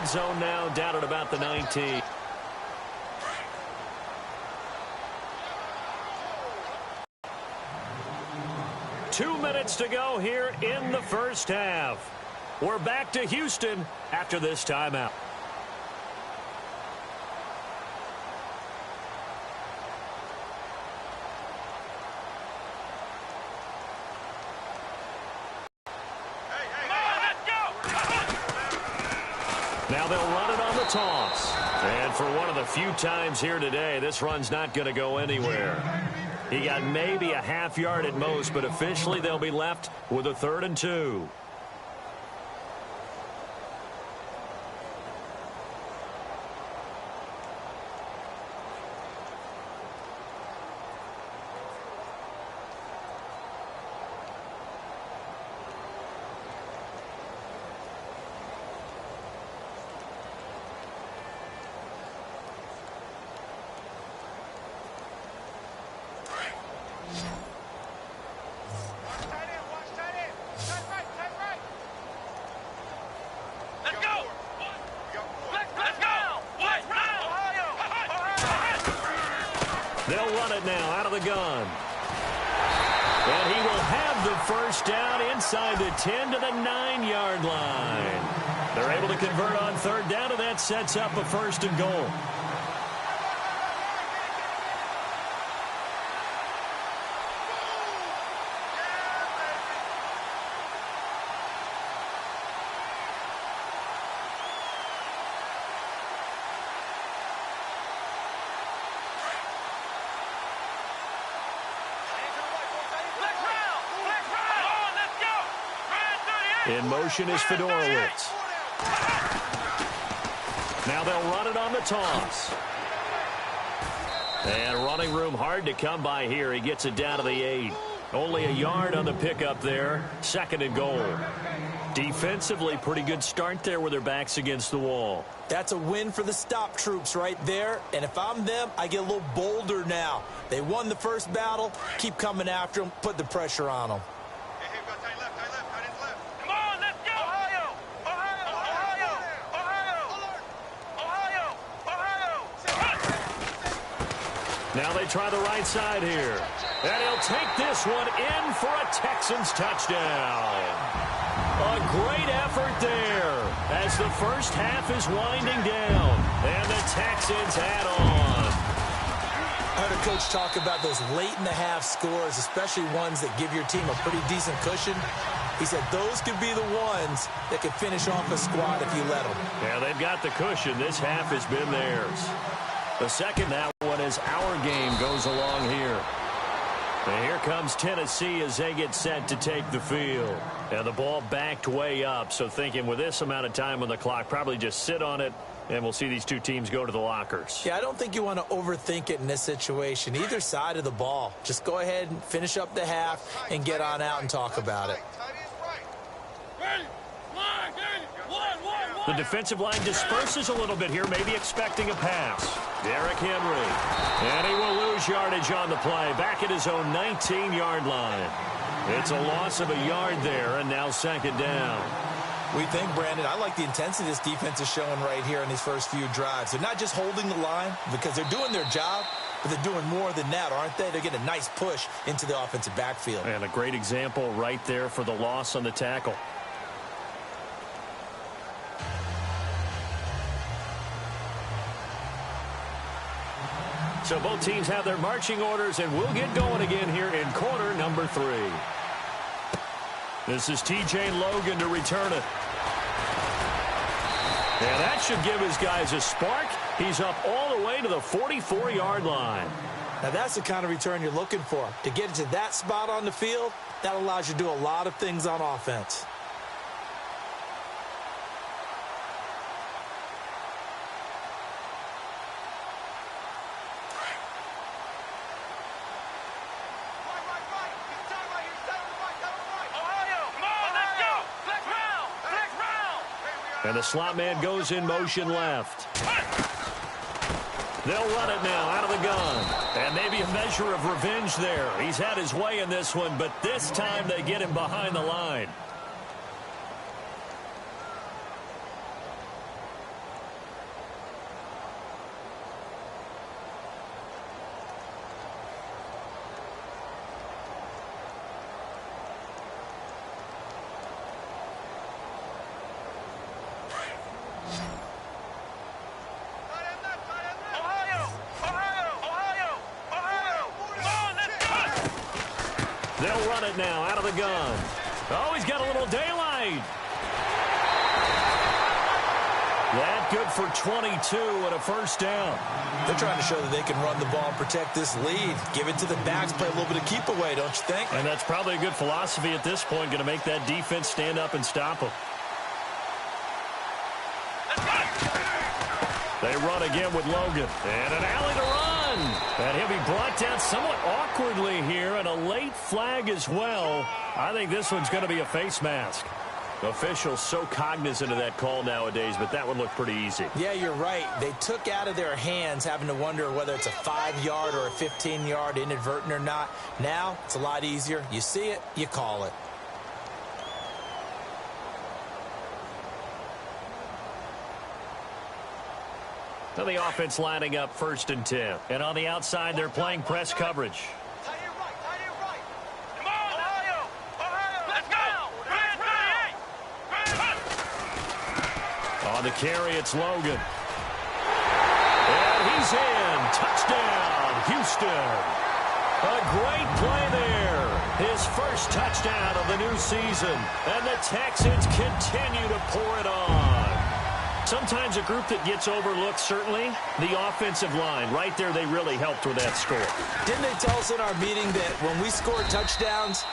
red zone now, down at about the 19. Two minutes to go here in the first half. We're back to Houston after this timeout. Now they'll run it on the toss. And for one of the few times here today, this run's not going to go anywhere. He got maybe a half yard at most, but officially they'll be left with a 3rd and 2. They'll run it now out of the gun. And he will have the first down inside the 10 to the 9-yard line. They're able to convert on 3rd down, and that sets up a 1st and goal. In motion is Fedorowicz. Now they'll run it on the toss. And running room hard to come by here. He gets it down to the 8. Only a yard on the pickup there. 2nd and goal. Defensively, pretty good start there with their backs against the wall. That's a win for the stop troops right there. And if I'm them, I get a little bolder now. They won the first battle. Keep coming after them. Put the pressure on them. Now they try the right side here. And he'll take this one in for a Texans touchdown. A great effort there as the first half is winding down. And the Texans add on. I heard a coach talk about those late-in-the-half scores, especially ones that give your team a pretty decent cushion. He said those could be the ones that could finish off a squad if you let them. Yeah, they've got the cushion. This half has been theirs. The second that one as our game goes along here. And here comes Tennessee as they get set to take the field. And the ball backed way up, so thinking with this amount of time on the clock, probably just sit on it, and we'll see these two teams go to the lockers. Yeah, I don't think you want to overthink it in this situation. Either side of the ball. Just go ahead and finish up the half and get on out and talk about it. The defensive line disperses a little bit here, maybe expecting a pass. Derrick Henry. And he will lose yardage on the play, back at his own 19-yard line. It's a loss of a yard there, and now 2nd down. We think, Brandon, I like the intensity this defense is showing right here in these first few drives. They're not just holding the line because they're doing their job, but they're doing more than that, aren't they? They're getting a nice push into the offensive backfield. And a great example right there for the loss on the tackle. So both teams have their marching orders, and we'll get going again here in quarter number 3. This is T.J. Logan to return it. And that should give his guys a spark. He's up all the way to the 44-yard line. Now that's the kind of return you're looking for. To get to that spot on the field, that allows you to do a lot of things on offense. And the slot man goes in motion left. They'll run it now out of the gun. And maybe a measure of revenge there. He's had his way in this one, but this time they get him behind the line. run it now out of the gun. Oh, he's got a little daylight. That good for 22 and a first down. They're trying to show that they can run the ball and protect this lead. Give it to the backs, play a little bit of keep away, don't you think? And that's probably a good philosophy at this point, going to make that defense stand up and stop them. They run again with Logan. And an alley to run. And he'll be brought down somewhat awkwardly here, and a late flag as well. I think this one's going to be a face mask. Officials so cognizant of that call nowadays, but that one looked pretty easy. Yeah, you're right. They took out of their hands having to wonder whether it's a 5-yard or a 15-yard inadvertent or not. Now, it's a lot easier. You see it, you call it. So the offense lining up 1st and 10. And on the outside, they're playing press coverage. On the carry, it's Logan. And he's in. Touchdown, Houston. A great play there. His first touchdown of the new season. And the Texans continue to pour it on. Sometimes a group that gets overlooked, certainly, the offensive line. Right there, they really helped with that score. Didn't they tell us in our meeting that when we score touchdowns,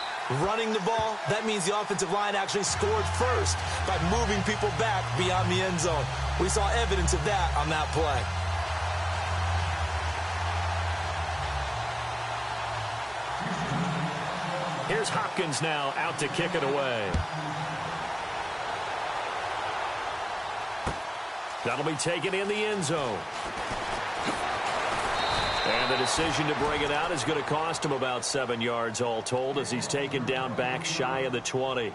running the ball, that means the offensive line actually scored first by moving people back beyond the end zone. We saw evidence of that on that play. Here's Hopkins now out to kick it away. That'll be taken in the end zone. And the decision to bring it out is going to cost him about 7 yards all told as he's taken down back shy of the 20.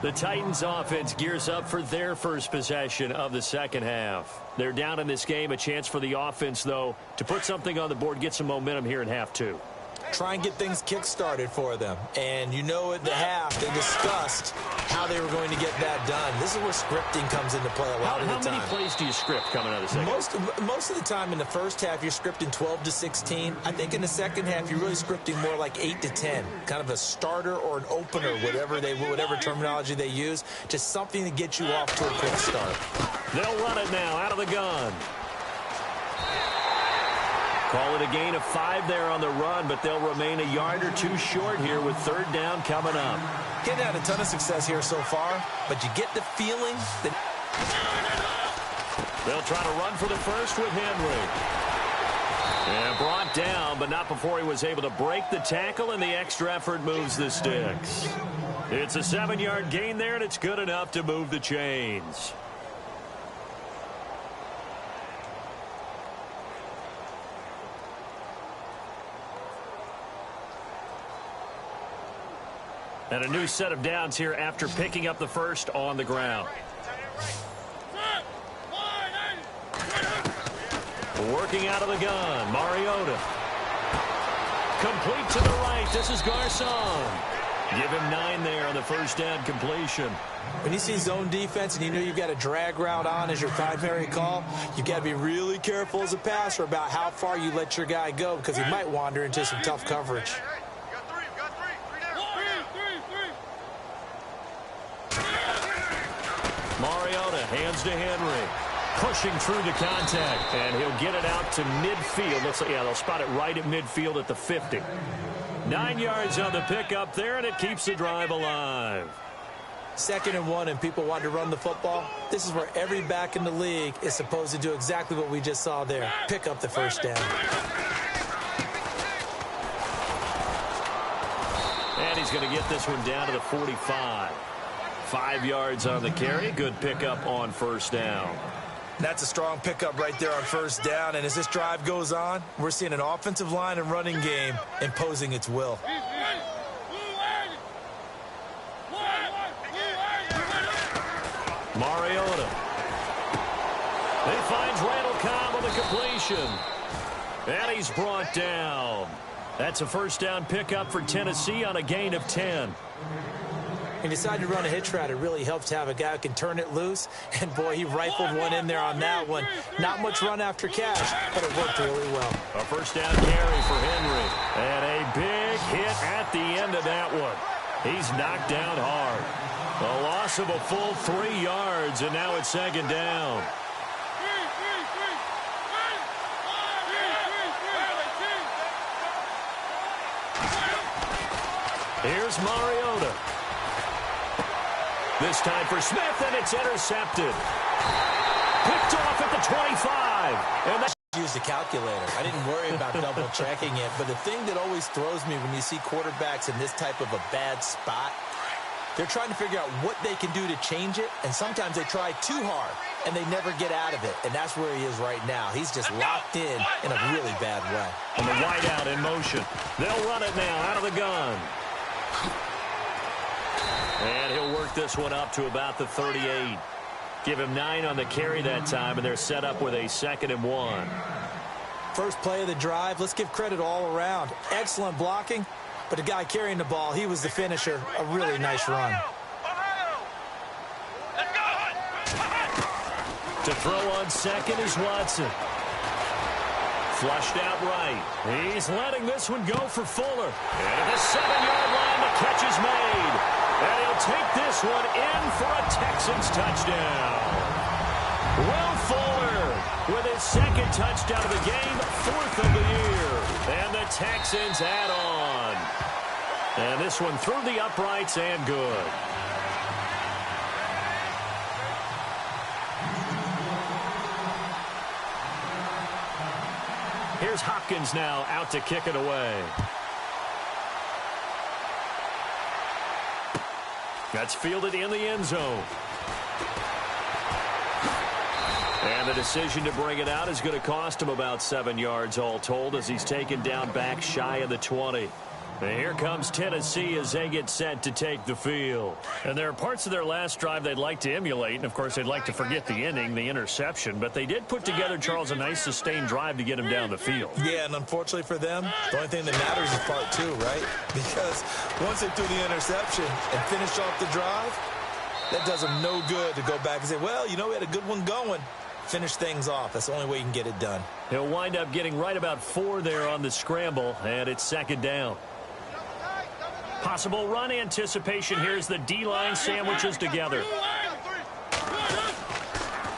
The Titans offense gears up for their first possession of the second half. They're down in this game. A chance for the offense, though, to put something on the board, get some momentum here in half two. Try and get things kick-started for them. And you know at the half, they discussed how they were going to get that done. This is where scripting comes into play a lot of the time. How many plays do you script coming out of the second? Most of the time in the first half, you're scripting 12 to 16. I think in the second half, you're really scripting more like 8 to 10. Kind of a starter or an opener, whatever terminology they use. Just something to get you off to a quick start. They'll run it now out of the gun. Call it a gain of 5 there on the run, but they'll remain a yard or two short here with 3rd down coming up. Getting had a ton of success here so far, but you get the feeling that they'll try to run for the first with Henry. And brought down, but not before he was able to break the tackle, and the extra effort moves the sticks. It's a 7-yard gain there, and it's good enough to move the chains. And a new set of downs here after picking up the first on the ground. Working out of the gun, Mariota. Complete to the right, this is Garcon. Give him 9 there on the first down completion. When you see zone defense and you know you've got a drag route on as your primary call, you've got to be really careful as a passer about how far you let your guy go because he might wander into some tough coverage. Mariota hands to Henry. Pushing through the contact. And he'll get it out to midfield. Looks like, yeah, they'll spot it right at midfield at the 50. 9 yards on the pickup there, and it keeps the drive alive. 2nd and 1, and people want to run the football. This is where every back in the league is supposed to do exactly what we just saw there. Pick up the first down. And he's going to get this one down to the 45. 5 yards on the carry. Good pickup on first down. That's a strong pickup right there on first down. And as this drive goes on, we're seeing an offensive line and running game imposing its will. Mariota. He finds Randall Cobb on the completion. And he's brought down. That's a first down pickup for Tennessee on a gain of 10. When you decide to run a hitch route, it really helps to have a guy who can turn it loose. And, boy, he rifled one in there on that one. Not much run after catch, but it worked really well. A first down carry for Henry. And a big hit at the end of that one. He's knocked down hard. A loss of a full 3 yards, and now it's second down. Here's Mariota. This time for Smith, and it's intercepted. Picked off at the 25. And that's used a calculator. I didn't worry about double checking it, but the thing that always throws me when you see quarterbacks in this type of a bad spot, they're trying to figure out what they can do to change it, and sometimes they try too hard, and they never get out of it, and that's where he is right now. He's just locked in a really bad way. And the wideout in motion. They'll run it now out of the gun. And he'll work this one up to about the 38. Give him 9 on the carry that time, and they're set up with a 2nd and 1. First play of the drive, let's give credit all around. Excellent blocking, but the guy carrying the ball, he was the finisher. A really nice run. To throw on second is Watson. Flushed out right. He's letting this one go for Fuller. And at the 7-yard line, the catch is made. And he'll take this one in for a Texans touchdown. Will Fuller with his 2nd touchdown of the game, 4th of the year. And the Texans add on. And this one through the uprights and good. Here's Hopkins now out to kick it away. That's fielded in the end zone. And the decision to bring it out is going to cost him about 7 yards all told as he's taken down back shy of the 20. And here comes Tennessee as they get set to take the field. And there are parts of their last drive they'd like to emulate. And, of course, they'd like to forget the inning, the interception. But they did put together, Charles, a nice sustained drive to get him down the field. Yeah, and unfortunately for them, the only thing that matters is part 2, right? Because once they threw the interception and finished off the drive, that does them no good to go back and say, well, you know, we had a good one going. Finish things off. That's the only way you can get it done. He'll wind up getting right about 4 there on the scramble, and it's 2nd down. Possible run anticipation. Here's the D-line sandwiches together.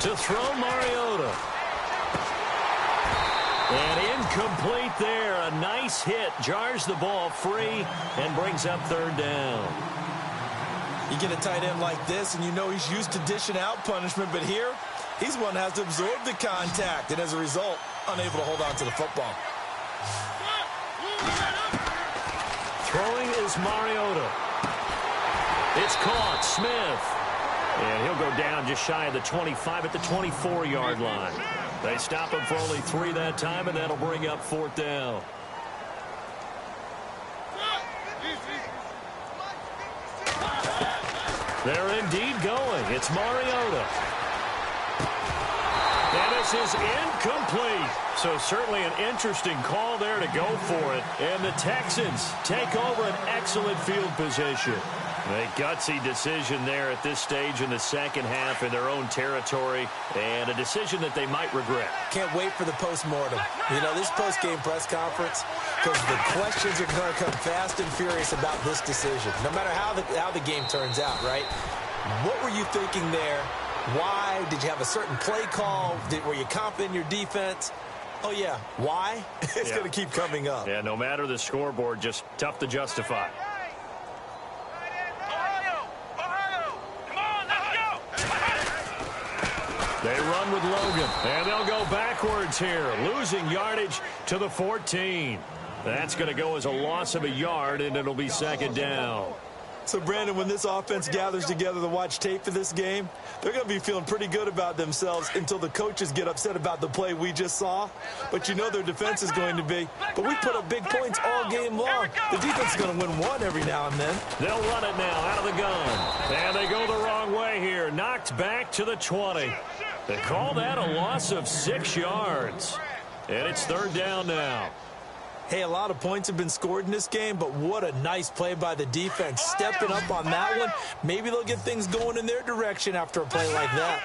To throw Mariota. And incomplete there. A nice hit. Jars the ball free and brings up 3rd down. You get a tight end like this, and you know he's used to dishing out punishment, but here, he's one that has to absorb the contact, and as a result, unable to hold on to the football. Throwing is Mariota. It's caught. Smith. And he'll go down just shy of the 25 at the 24-yard line. They stop him for only 3 that time, and that'll bring up 4th down. They're indeed going. It's Mariota. And this is incomplete. So certainly an interesting call there to go for it. And the Texans take over an excellent field position. A gutsy decision there at this stage in the 2nd half in their own territory. And a decision that they might regret. Can't wait for the postmortem. You know, this post-game press conference, because the questions are going to come fast and furious about this decision. No matter how the game turns out, right? What were you thinking there? Why? Did you have a certain play call? Were you confident in your defense? Oh, yeah. Why? It's going to keep coming up. Yeah, no matter the scoreboard, just tough to justify. They run with Logan, and they'll go backwards here, losing yardage to the 14. That's going to go as a loss of a yard, and it'll be 2nd down. So, Brandon, when this offense gathers together to watch tape for this game, they're going to be feeling pretty good about themselves until the coaches get upset about the play we just saw. But you know their defense is going to be. But we put up big points all game long. The defense is going to win one every now and then. They'll run it now out of the gun. And they go the wrong way here. Knocked back to the 20. They call that a loss of 6 yards. And it's 3rd down now. Hey, a lot of points have been scored in this game, but what a nice play by the defense. Stepping up on that one. Maybe they'll get things going in their direction after a play like that.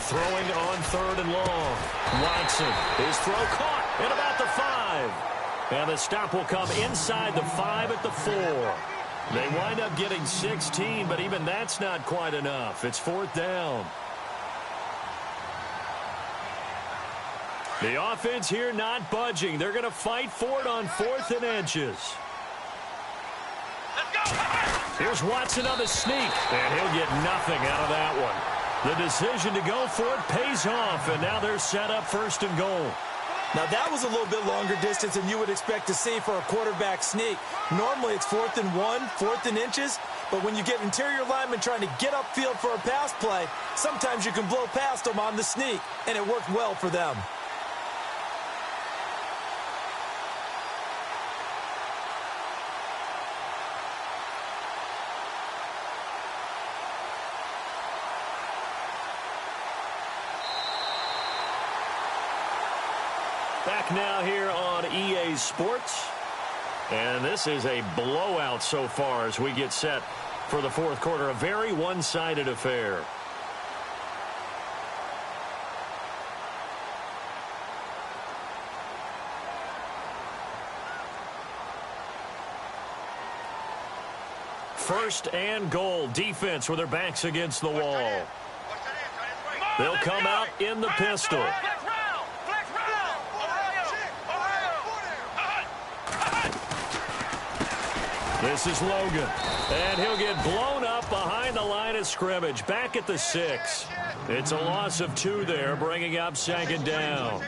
Throwing on 3rd and long. Watson, his throw caught at about the 5. And the stop will come inside the 5 at the 4. They wind up getting 16, but even that's not quite enough. It's 4th down. The offense here not budging. They're going to fight for it on 4th and inches. Here's Watson on the sneak, and he'll get nothing out of that one. The decision to go for it pays off, and now they're set up 1st and goal. Now, that was a little bit longer distance than you would expect to see for a quarterback sneak. Normally, it's 4th and 1, 4th and inches, but when you get interior linemen trying to get upfield for a pass play, sometimes you can blow past them on the sneak, and it worked well for them. Back now here on EA Sports. And this is a blowout so far as we get set for the 4th quarter. A very one-sided affair. First and goal. Defense with their backs against the wall. They'll come out in the pistol. This is Logan, and he'll get blown up behind the line of scrimmage, back at the 6. It's a loss of 2 there, bringing up 2nd down.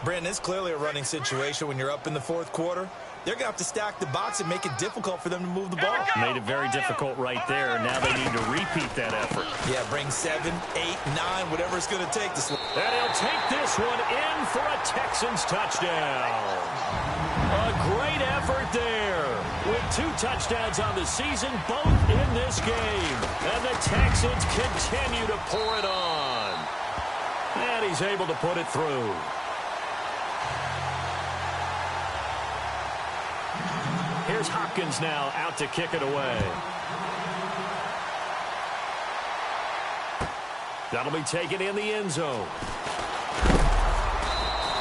Brandon, it's clearly a running situation when you're up in the 4th quarter. They're going to have to stack the box and make it difficult for them to move the ball. Made it very difficult right there. Now they need to repeat that effort. Yeah, bring 7, 8, 9, whatever it's going to take. And he'll take this one in for a Texans touchdown. A great effort there. With 2 touchdowns on the season, both in this game. And the Texans continue to pour it on. And he's able to put it through. Here's Hopkins now out to kick it away. That'll be taken in the end zone.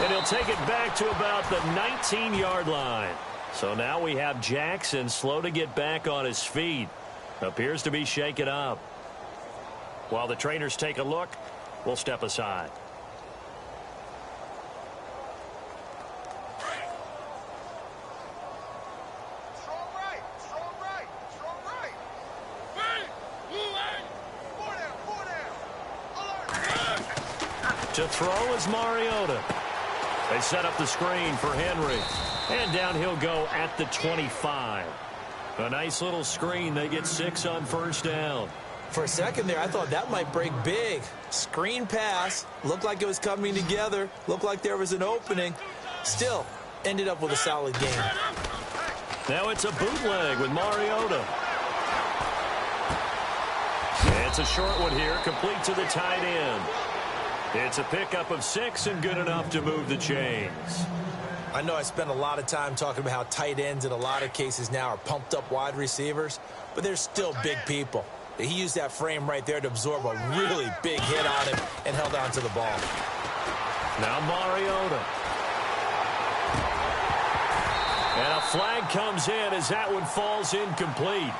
And he'll take it back to about the 19-yard line. So now we have Jackson slow to get back on his feet. Appears to be shaken up. While the trainers take a look, we'll step aside. To throw is Mariota. They set up the screen for Henry. And down he'll go at the 25. A nice little screen. They get 6 on 1st down. For a second there, I thought that might break big. Screen pass. Looked like it was coming together. Looked like there was an opening. Still, ended up with a solid game. Now it's a bootleg with Mariota. And it's a short one here, complete to the tight end. It's a pickup of 6 and good enough to move the chains. I know I spent a lot of time talking about how tight ends in a lot of cases now are pumped up wide receivers, but they're still big people. He used that frame right there to absorb a really big hit on him and held on to the ball. Now Mariota. And a flag comes in as that one falls incomplete.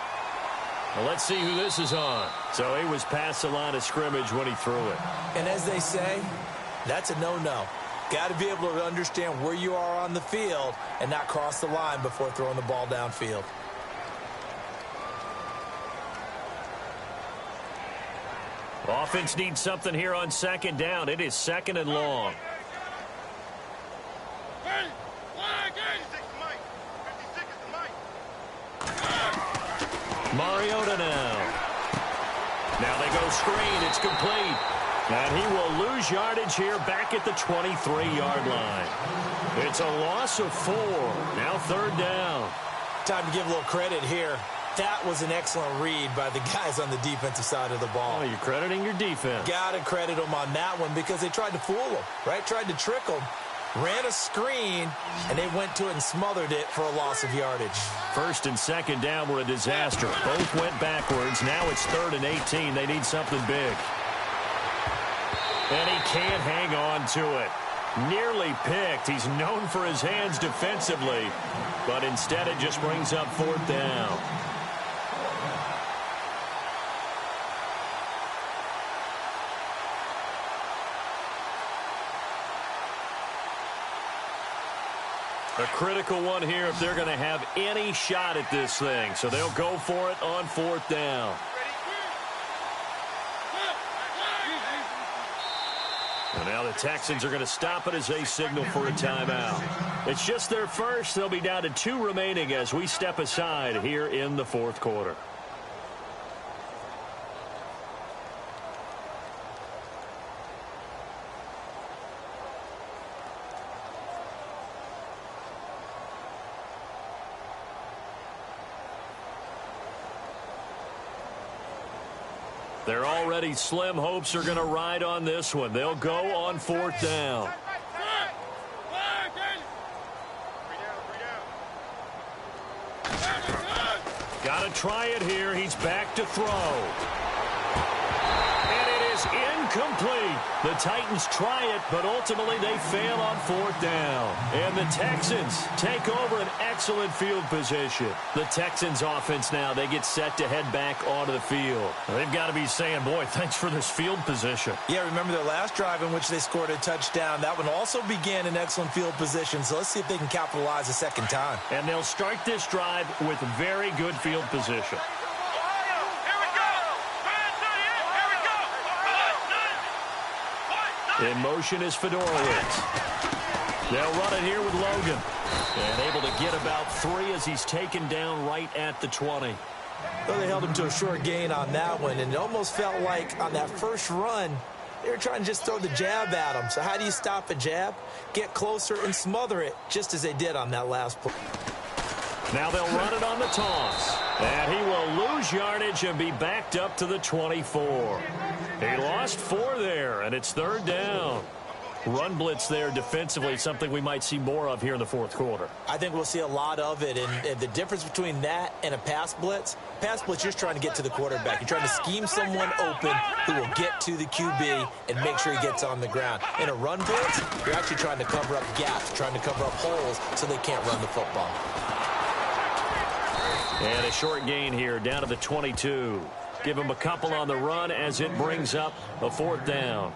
Well, let's see who this is on. So he was past the line of scrimmage when he threw it. And as they say, that's a no-no. Got to be able to understand where you are on the field and not cross the line before throwing the ball downfield. Offense needs something here on 2nd down. It is 2nd and long. Mariota now. Now they go screen. It's complete. And he will lose yardage here back at the 23-yard line. It's a loss of 4. Now 3rd down. Time to give a little credit here. That was an excellent read by the guys on the defensive side of the ball. Oh, you're crediting your defense. Got to credit them on that one because they tried to fool them, right? Tried to trick them. ran a screen, and they went to it and smothered it for a loss of yardage. First and second down were a disaster. Both went backwards. Now it's 3rd and 18. They need something big. And he can't hang on to it. Nearly picked. He's known for his hands defensively, but instead it just brings up 4th down. A critical one here if they're going to have any shot at this thing. So they'll go for it on 4th down. And now the Texans are going to stop it as they signal for a timeout. It's just their first. They'll be down to 2 remaining as we step aside here in the 4th quarter. They're already slim. Hopes are going to ride on this one. They'll go on 4th down. Got to try it here. He's back to throw. And it is incomplete. The Titans try it, but ultimately they fail on 4th down. And the Texans take over an excellent field position. The Texans offense now, they get set to head back onto the field. They've got to be saying, boy, thanks for this field position. Yeah, remember their last drive in which they scored a touchdown. That one also began in excellent field position, so let's see if they can capitalize a second time. And they'll start this drive with very good field position. In motion is Fedorowicz. They'll run it here with Logan. And able to get about 3 as he's taken down right at the 20. Well, they held him to a short gain on that one, and it almost felt like on that first run, they were trying to just throw the jab at him. So how do you stop a jab? Get closer and smother it, just as they did on that last play. Now they'll run it on the toss. And he will lose yardage and be backed up to the 24. He lost 4 there, and it's 3rd down. Run blitz there defensively, something we might see more of here in the 4th quarter. I think we'll see a lot of it, and the difference between that and a pass blitz, you're just trying to get to the quarterback. You're trying to scheme someone open who will get to the QB and make sure he gets on the ground. In a run blitz, you're actually trying to cover up gaps, trying to cover up holes so they can't run the football. And a short gain here down to the 22. Give him a couple on the run as it brings up a 4th down.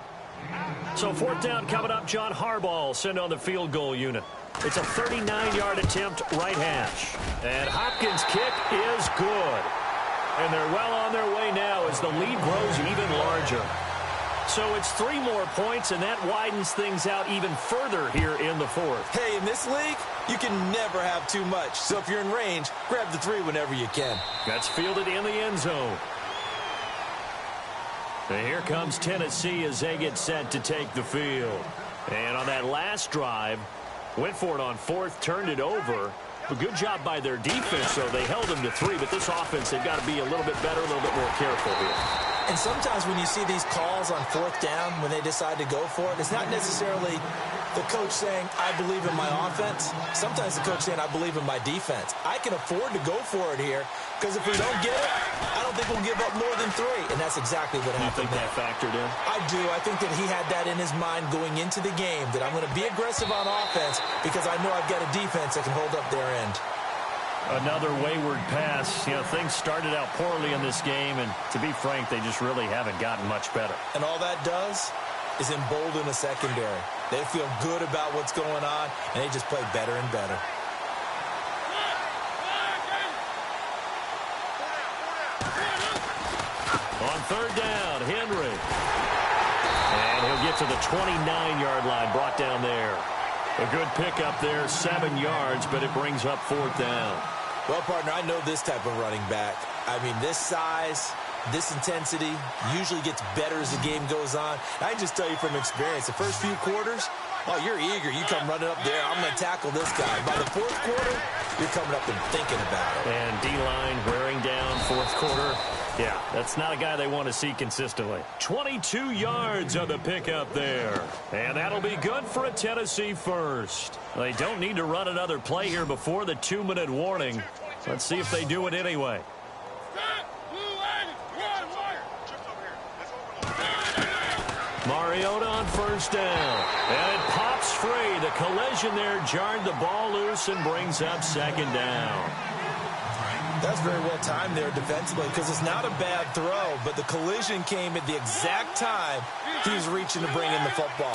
So 4th down coming up. John Harbaugh will send on the field goal unit. It's a 39-yard attempt, right hash. And Hopkins' kick is good. And they're well on their way now as the lead grows even larger. So it's 3 more points, and that widens things out even further here in the 4th. Hey, in this league, you can never have too much. So if you're in range, grab the 3 whenever you can. That's fielded in the end zone. And here comes Tennessee as they get set to take the field. And on that last drive, went for it on 4th, turned it over. A good job by their defense, though. They held them to 3, but this offense, they've got to be a little bit better, a little bit more careful here. And sometimes when you see these calls on 4th down, when they decide to go for it, it's not necessarily the coach saying, I believe in my offense. Sometimes the coach saying, I believe in my defense. I can afford to go for it here because if we don't get it, I don't think we'll give up more than 3. And that's exactly what happened. You think that factored in? I do. I think that he had that in his mind going into the game, that I'm going to be aggressive on offense because I know I've got a defense that can hold up their end. Another wayward pass. You know, things started out poorly in this game, and to be frank, they just really haven't gotten much better. And all that does is embolden the secondary. They feel good about what's going on, and they just play better and better. On 3rd down, Henry. And he'll get to the 29-yard line, brought down there. A good pickup there, 7 yards, but it brings up 4th down. Well, partner, I know this type of running back. I mean, this size, this intensity usually gets better as the game goes on. I can just tell you from experience, the first few quarters, oh, you're eager. You come running up there. I'm going to tackle this guy. By the 4th quarter, you're coming up and thinking about it. And D-line wearing down fourth quarter. Yeah, that's not a guy they want to see consistently. 22 yards on the pickup there. And that'll be good for a Tennessee first. They don't need to run another play here before the 2-minute warning. Let's see if they do it anyway. Mariota on first down. And it pops free. The collision there jarred the ball loose and brings up second down. That's very well timed there defensively because it's not a bad throw, but the collision came at the exact time he was reaching to bring in the football.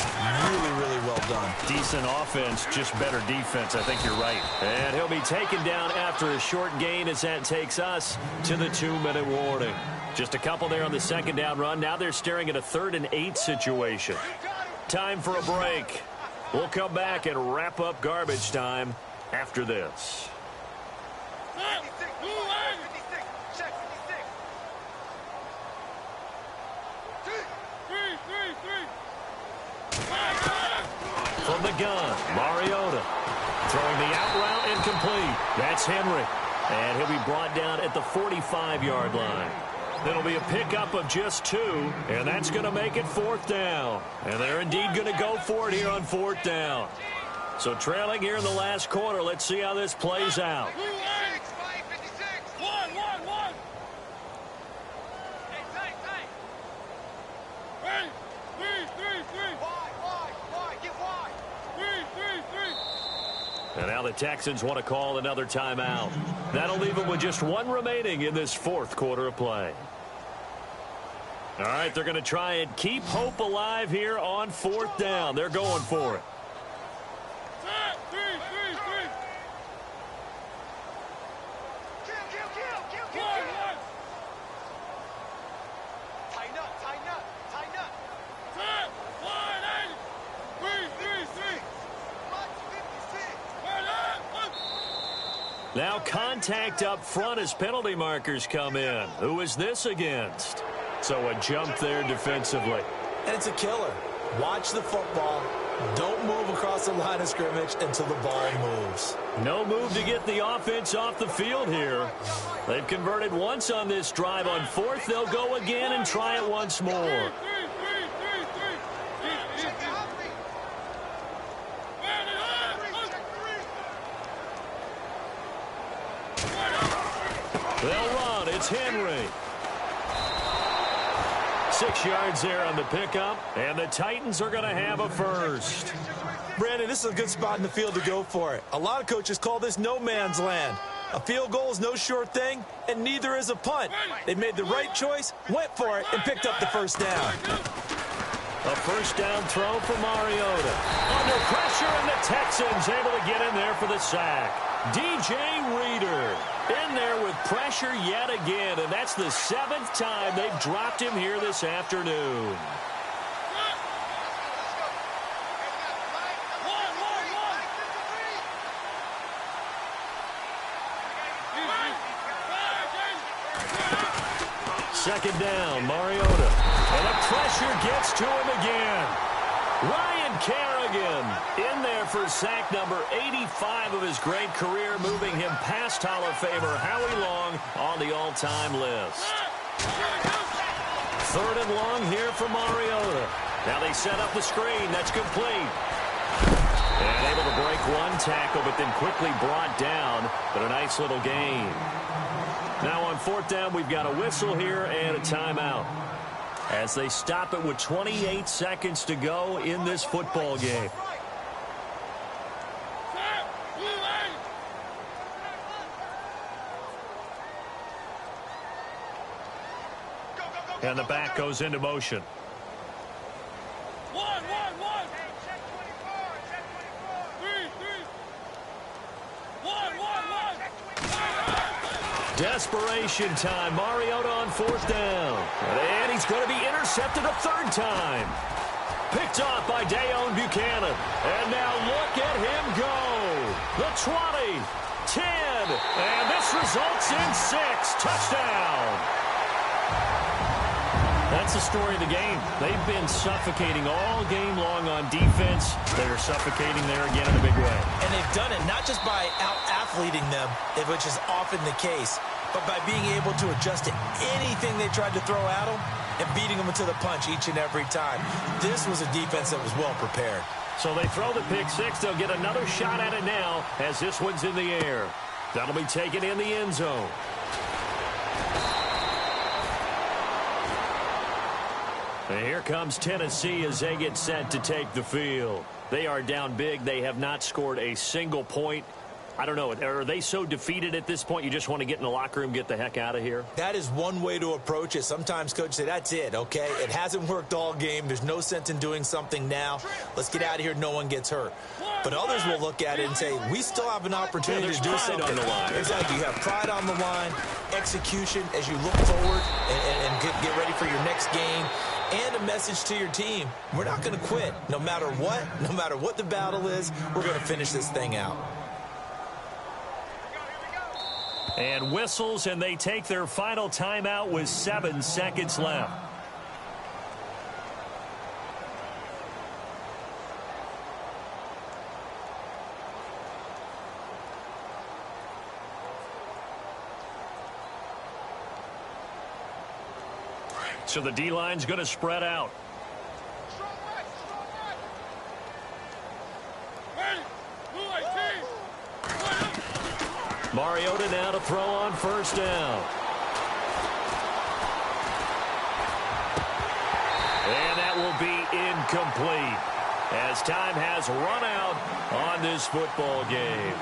Really, really well done. Decent offense, just better defense. I think you're right. And he'll be taken down after a short gain as that takes us to the 2-minute warning. Just a couple there on the second down run. Now they're staring at a 3rd and 8 situation. Time for a break. We'll come back and wrap up garbage time after this. From the gun, Mariota. Throwing the out route incomplete. That's Henry. And he'll be brought down at the 45-yard line. It'll be a pickup of just 2, and that's going to make it 4th down. And they're indeed going to go for it here on 4th down. So trailing here in the last quarter, let's see how this plays out. And now the Texans want to call another timeout. That'll leave them with just 1 remaining in this 4th quarter of play. All right, they're going to try and keep hope alive here on 4th down. They're going for it. Now contact up front as penalty markers come in. Who is this against? So a jump there defensively. And it's a killer. Watch the football. Don't move across the line of scrimmage until the ball moves. No move to get the offense off the field here. They've converted once on this drive. On 4th, they'll go again and try it once more. They'll run. It's Henry. 6 yards there on the pickup, and the Titans are going to have a first. Brandon, this is a good spot in the field to go for it. A lot of coaches call this no man's land. A field goal is no sure thing, and neither is a punt. They made the right choice, went for it, and picked up the first down. A first down throw for Mariota. Under pressure, and the Texans able to get in there for the sack. DJ Reader in there with pressure yet again, and that's the 7th time they've dropped him here this afternoon. Second down, Mariota. And the pressure gets to him again. Ryan Kerrigan in there for sack number 85 of his great career, moving him past Hall of Famer Howie Long on the all-time list. 3rd and long here for Mariota. Now they set up the screen. That's complete. And able to break one tackle, but then quickly brought down. But a nice little gain. Now on 4th down, we've got a whistle here and a timeout, as they stop it with 28 seconds to go in this football game. And the back goes into motion. Desperation time. Mariota on 4th down. And he's going to be intercepted a 3rd time. Picked off by Dayon Buchanan. And now look at him go. The 20, 10, and this results in 6. Touchdown. That's the story of the game. They've been suffocating all game long on defense. They're suffocating there again in a big way. And they've done it not just by out-athleting them, which is often the case, but by being able to adjust to anything they tried to throw at them and beating them into the punch each and every time. This was a defense that was well prepared. So they throw the pick six. They'll get another shot at it now as this one's in the air. That'll be taken in the end zone. And here comes Tennessee as they get set to take the field. They are down big. They have not scored a single point. I don't know. Are they so defeated at this point you just want to get in the locker room, get the heck out of here? That is one way to approach it. Sometimes coaches say, that's it, okay? It hasn't worked all game. There's no sense in doing something now. Let's get out of here. No one gets hurt. But others will look at it and say, we still have an opportunity to do something. On the line. Exactly. You have pride on the line, execution as you look forward and get ready for your next game. And a message to your team. We're not going to quit. No matter what the battle is, we're going to finish this thing out. And whistles, and they take their final timeout with 7 seconds left. So the D-line's going to spread out. Mariota now to throw on first down. And that will be incomplete as time has run out on this football game.